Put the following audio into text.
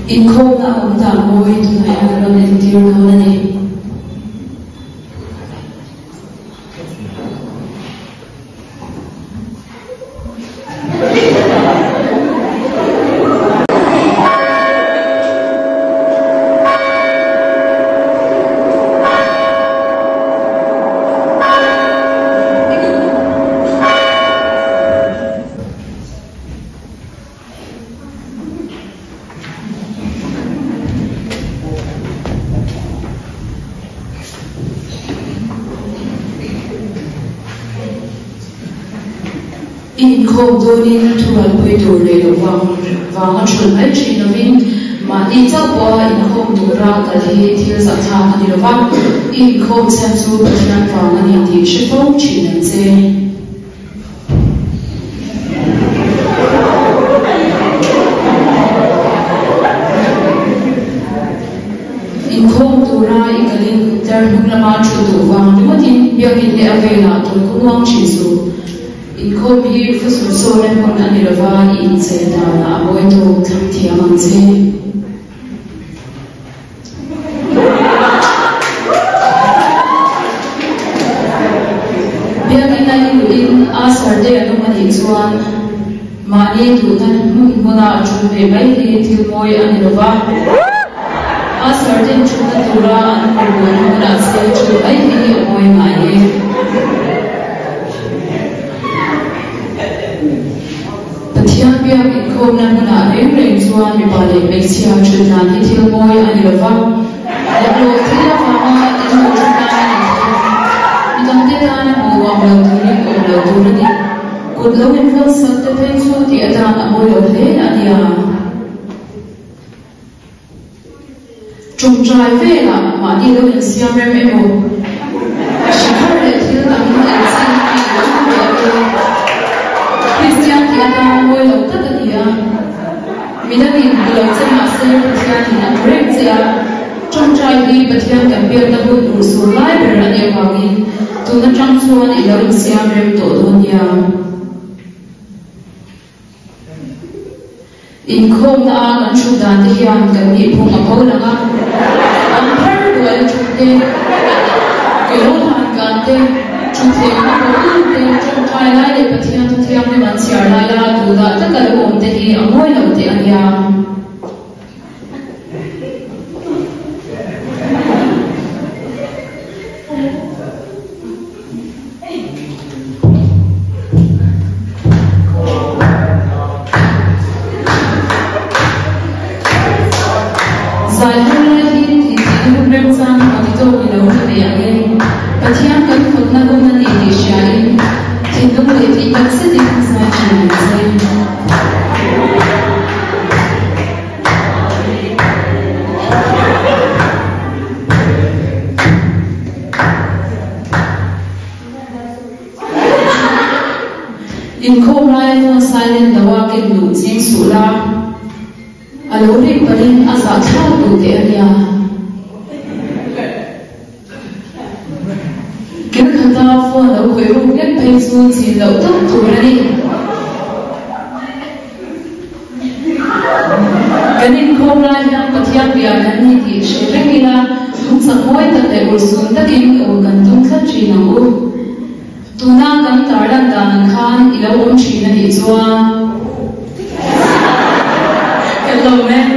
in khâu na ông ta ngồi tu hay là nên tiêu đâu này in khâu đôi đi nó thu hoạch quay tuổi để được vàng nó chuẩn ấy chỉ nó vinh mà đi chắc qua in khâu đủ ra cả thì thiếu giặc thang anh đi được vàng in khâu xem số bậc thang vàng anh thì sẽ không chỉ nên chơi in khâu đủ ra in cái linh ter hung làm ăn chủ đủ vàng nhưng mà thì bây giờ để về là tôi cũng không chỉ số in khâu hi phu su so len hon ani rawa in che da na boy to tham thia mang che bia ni na in asar de anu mani chuan mani tu nan mu mona chu ve mai hi thil moi ani rawa asar de chu na tura an ko na se chu ai hi moi mai Tiang biar ikut dan mana reng suan di balik Malaysia cuma di Tilmoy ani lewat. Lalu tidak faham itu cuma itu tidak mau lalu ni. Kalau invest satu pensu tiada nak mau lalu ani ya. Cuma je lah, madi lalu siapa memang. Siapa le tidak nak Christian tiada mau lalu tak dia. Mina ni belum semasa Christian nak break dia. Cuma je bertiang kampion dapat usul lain berani kami. Tu nak cangsuan ilalu siapa memang dunia. In khom na ang chu dan de hian kan ni phung a phau langa an har dual chu te kelo han kan te chu te na ko te chu thai lai le pathian tu thiam ne man siar lai la tu da ta kal om te hi amoi lo te ania in khom lai no silent dawa ke lu sing sula alori parin asa tha tu te ania kin khata phone lo khoi ru ken phei su chi lo tak tu rani kanin khom lai na pathian bia kan ni ti shrekila thung sa moi ta te ur sun takin o kan tung kha chi na u tuna kan tardan dan khan ilo om chi na hi chuan hello man